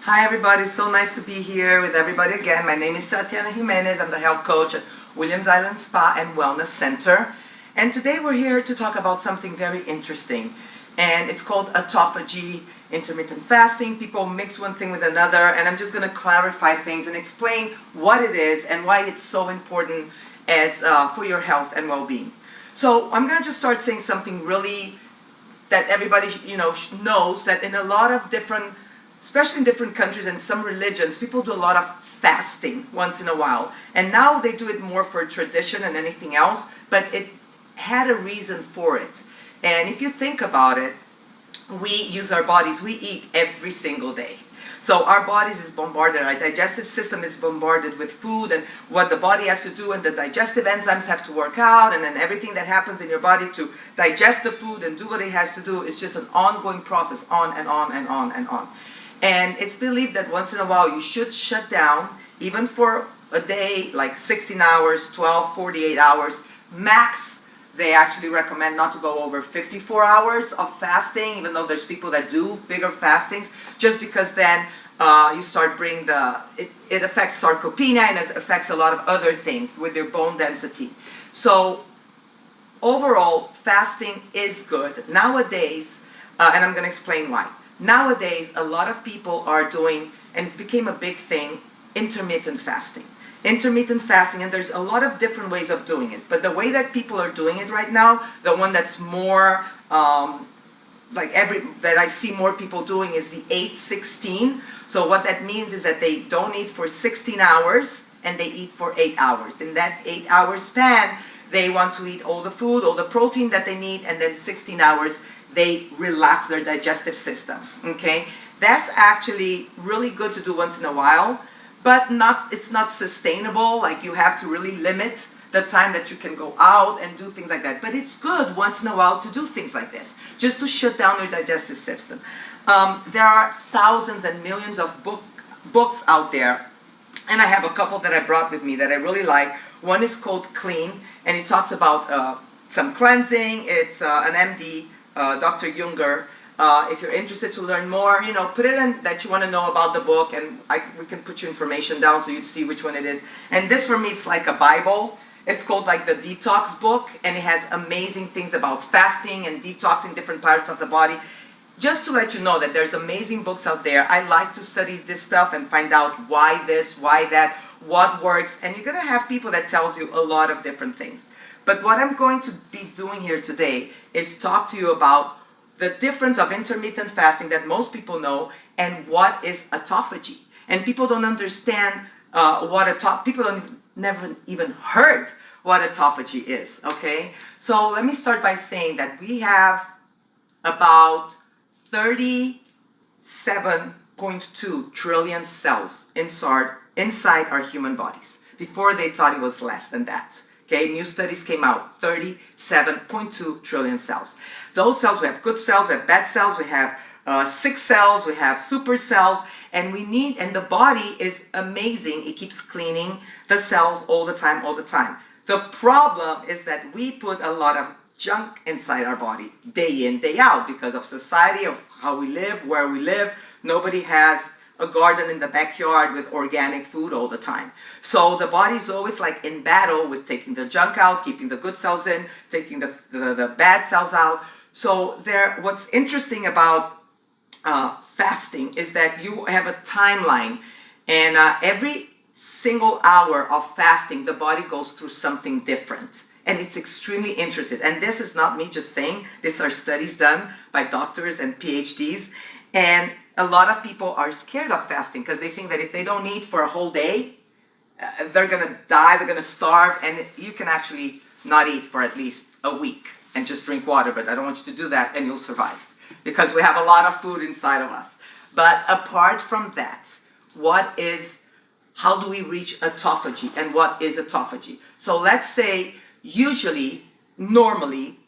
Hi everybody, so nice to be here with everybody again. My name is Tatiana Jimenez. I'm the health coach at Williams Island Spa and Wellness Center. And today we're here to talk about something very interesting. And it's called autophagy, intermittent fasting. People mix one thing with another, and I'm just going to clarify things and explain what it is and why it's so important as for your health and well-being. So I'm going to just start saying something really that everybody knows, that in a lot of different, especially in different countries and some religions, people do a lot of fasting once in a while. And now they do it more for tradition than anything else, but it had a reason for it. And if you think about it, we use our bodies, we eat every single day. So our bodies is bombarded, our digestive system is bombarded with food and what the body has to do, and the digestive enzymes have to work out, and then everything that happens in your body to digest the food and do what it has to do is just an ongoing process, on and on and on and on. And it's believed that once in a while you should shut down, even for a day, like 16 hours, 12, 48 hours, max. They actually recommend not to go over 54 hours of fasting, even though there's people that do bigger fastings, just because then you start bringing it affects sarcopenia and it affects a lot of other things with your bone density. So overall, fasting is good. Nowadays, and I'm going to explain why. Nowadays, a lot of people are doing, and it's became a big thing, intermittent fasting. Intermittent fasting, and there's a lot of different ways of doing it. But the way that people are doing it right now, the one that's more, that I see more people doing is the 8-16. So what that means is that they don't eat for 16 hours and they eat for 8 hours. In that 8-hour span, they want to eat all the food, all the protein that they need, and then 16 hours they relax their digestive system, okay? That's actually really good to do once in a while, but it's not sustainable. Like, you have to really limit the time that you can go out and do things like that. But it's good once in a while to do things like this, just to shut down your digestive system. There are thousands and millions of books out there, and I have a couple that I brought with me that I really like. One is called Clean, and it talks about some cleansing. It's an MD, Dr. Junger. If you're interested to learn more, put it in that you want to know about the book, and we can put your information down so you'd see which one it is. And this for me, it's like a Bible. It's called like the Detox book, and it has amazing things about fasting and detoxing different parts of the body. Just to let you know that there's amazing books out there. I like to study this stuff and find out why this, why that, what works, and you're going to have people that tells you a lot of different things. But what I'm going to be doing here today is talk to you about the difference of intermittent fasting that most people know and what is autophagy. And people don't understand people don't never even heard what autophagy is, okay? So let me start by saying that we have about 37.2 trillion cells inside our human bodies. Before, they thought it was less than that. Okay, new studies came out, 37.2 trillion cells. Those cells, we have good cells, we have bad cells, we have sick cells, we have super cells, and the body is amazing. It keeps cleaning the cells all the time, all the time. The problem is that we put a lot of junk inside our body, day in, day out, because of society, of how we live, where we live. Nobody has a garden in the backyard with organic food all the time. So the body's always like in battle with taking the junk out, keeping the good cells in, taking the bad cells out. So what's interesting about fasting is that you have a timeline, and every single hour of fasting, the body goes through something different. And it's extremely interesting. And this is not me just saying, these are studies done by doctors and PhDs. And a lot of people are scared of fasting because they think that if they don't eat for a whole day, they're going to die, they're going to starve, and you can actually not eat for at least a week and just drink water. But I don't want you to do that, and you'll survive because we have a lot of food inside of us. But apart from that, how do we reach autophagy, and what is autophagy? So let's say normally,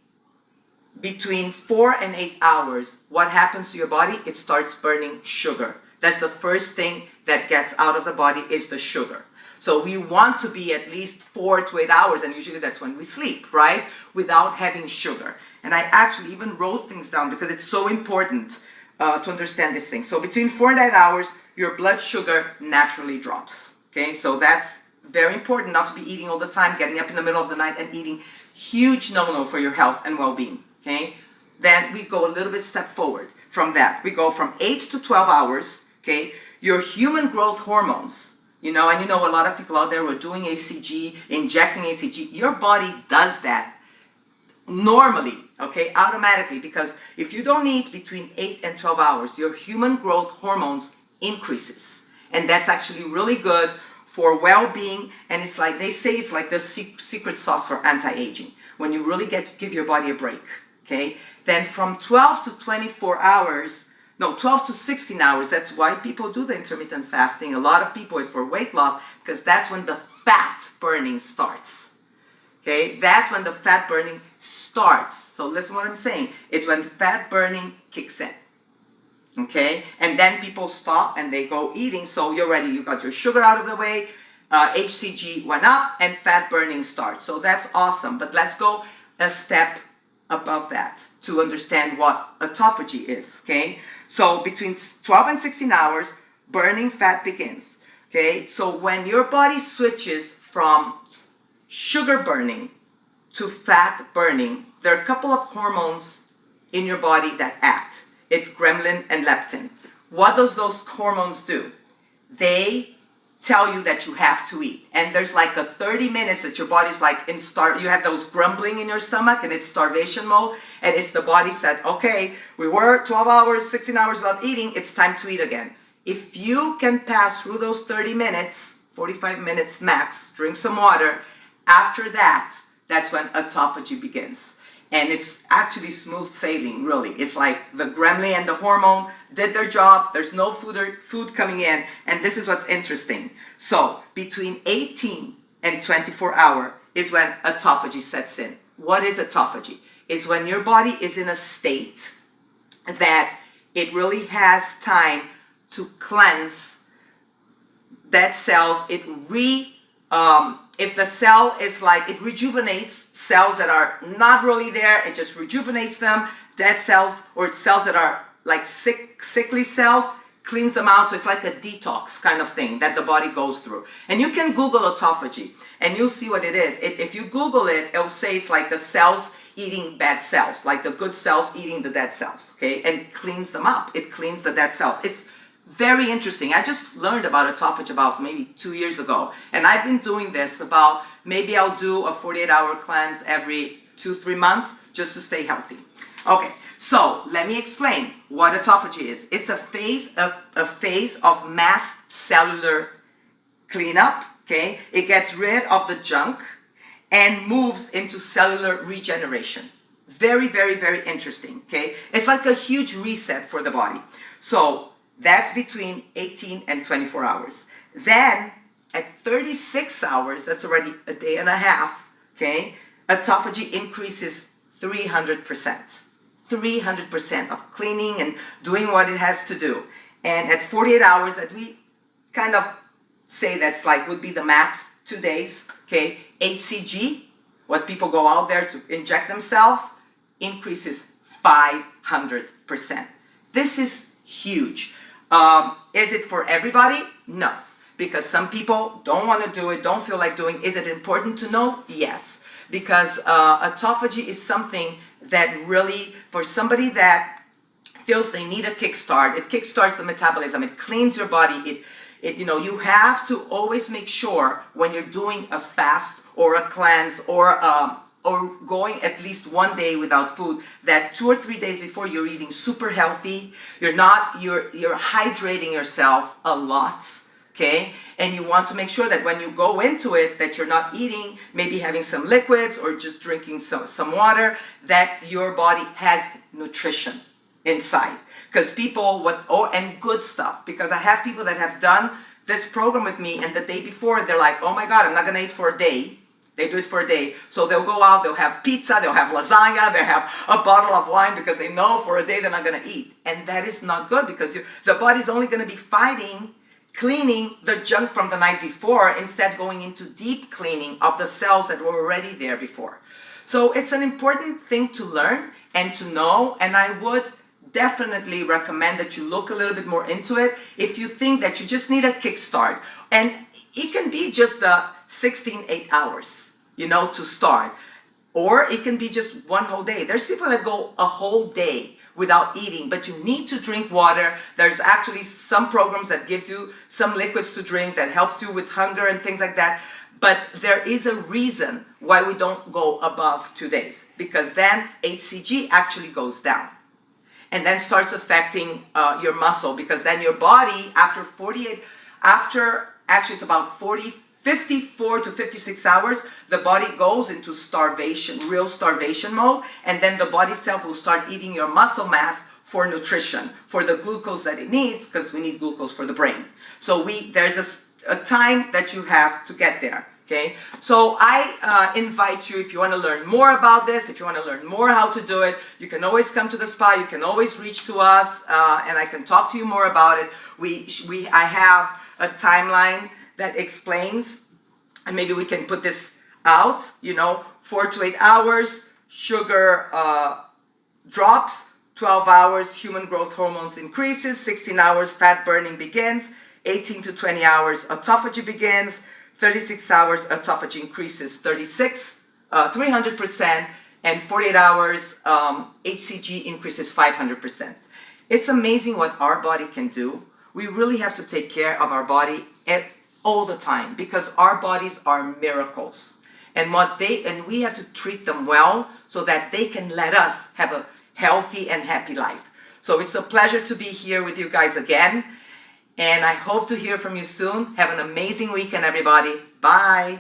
between 4 and 8 hours, what happens to your body? It starts burning sugar. That's the first thing that gets out of the body, is the sugar. So we want to be at least 4 to 8 hours, and usually that's when we sleep, right? Without having sugar. And I actually even wrote things down because it's so important. to understand this thing. So between 4 and 8 hours, your blood sugar naturally drops. Okay, so that's very important, not to be eating all the time, getting up in the middle of the night and eating. Huge no-no for your health and well-being. Okay, then we go a little bit step forward from that. We go from 8 to 12 hours. Okay, your human growth hormones. And a lot of people out there who are doing ACG, injecting ACG. Your body does that normally, okay, automatically, because if you don't eat between 8 and 12 hours, your human growth hormones increases. And that's actually really good for well-being, and it's like, they say it's like the secret sauce for anti-aging, when you really give your body a break, okay? Then from 12 to 24 hours, no, 12 to 16 hours, that's why people do the intermittent fasting. A lot of people, it's for weight loss, because that's when the fat burning starts. Okay, that's when the fat burning starts. So listen what I'm saying. It's when fat burning kicks in. Okay, and then people stop and they go eating. So you're ready. You got your sugar out of the way. HCG went up and fat burning starts. So that's awesome. But let's go a step above that to understand what autophagy is. Okay, so between 12 and 16 hours, burning fat begins. Okay, so when your body switches from sugar burning to fat burning, there are a couple of hormones in your body that act. It's gremlin and leptin. What does those hormones do? They tell you that you have to eat. And there's like a 30 minutes that your body's like you have those grumbling in your stomach and it's starvation mode. And it's the body said, okay, we were 12 hours, 16 hours without eating. It's time to eat again. If you can pass through those 30 minutes, 45 minutes max, drink some water, after that, that's when autophagy begins. And it's actually smooth sailing, really. It's like the gremlin and the hormone did their job. There's no food coming in. And this is what's interesting. So between 18 and 24 hours is when autophagy sets in. What is autophagy? It's when your body is in a state that it really has time to cleanse dead cells. If the cell is like, it rejuvenates cells that are not really there, it just rejuvenates them. Dead cells or cells that are like sickly cells, cleans them out. So it's like a detox kind of thing that the body goes through. And you can Google autophagy and you'll see what it is. If you Google it, it'll say it's like the cells eating bad cells, like the good cells eating the dead cells, okay? And cleans them up. It cleans the dead cells. It's very interesting. I just learned about autophagy about maybe 2 years ago. And I've been doing this maybe I'll do a 48-hour cleanse every 2-3 months just to stay healthy. Okay, so let me explain what autophagy is. It's a phase of mass cellular cleanup, okay? It gets rid of the junk and moves into cellular regeneration. Very, very, very interesting, okay? It's like a huge reset for the body. So that's between 18 and 24 hours. Then at 36 hours, that's already a day and a half, okay? Autophagy increases 300%. 300% of cleaning and doing what it has to do. And at 48 hours, that we kind of say that's like would be the max, 2 days, okay? HCG, what people go out there to inject themselves, increases 500%. This is huge. Is it for everybody? No, because some people don't want to do it, don't feel like doing. Is it important to know? Yes, because autophagy is something that really, for somebody that feels they need a kickstart, it kickstarts the metabolism, it cleans your body. You have to always make sure when you're doing a fast or a cleanse or going at least 1 day without food, that 2 or 3 days before you're eating super healthy, you're hydrating yourself a lot, okay? And you want to make sure that when you go into it, that you're not eating, maybe having some liquids or just drinking some water, that your body has nutrition inside. Because and good stuff, because I have people that have done this program with me and the day before, they're like, oh my God, I'm not gonna eat for a day. They do it for a day. So they'll go out, they'll have pizza, they'll have lasagna, they'll have a bottle of wine because they know for a day they're not going to eat. And that is not good because the body's only going to be cleaning the junk from the night before, instead going into deep cleaning of the cells that were already there before. So it's an important thing to learn and to know, and I would definitely recommend that you look a little bit more into it if you think that you just need a kickstart. And it can be just the 8 hours, to start. Or it can be just one whole day. There's people that go a whole day without eating, but you need to drink water. There's actually some programs that gives you some liquids to drink that helps you with hunger and things like that. But there is a reason why we don't go above 2 days, because then HCG actually goes down and then starts affecting your muscle, because then your body actually it's about 54 to 56 hours, the body goes into starvation, real starvation mode, and then the body itself will start eating your muscle mass for nutrition, for the glucose that it needs, because we need glucose for the brain. So there's a time that you have to get there. Okay, so I invite you, if you want to learn more about this, if you want to learn more how to do it, you can always come to the spa, you can always reach to us, and I can talk to you more about it. I have a timeline that explains, and maybe we can put this out, 4 to 8 hours, sugar drops, 12 hours, human growth hormones increases, 16 hours, fat burning begins, 18 to 20 hours, autophagy begins, 36 hours, autophagy increases 300%, and 48 hours, HCG increases 500%. It's amazing what our body can do. We really have to take care of our body all the time, because our bodies are miracles. And we have to treat them well so that they can let us have a healthy and happy life. So it's a pleasure to be here with you guys again. And I hope to hear from you soon. Have an amazing weekend, everybody. Bye.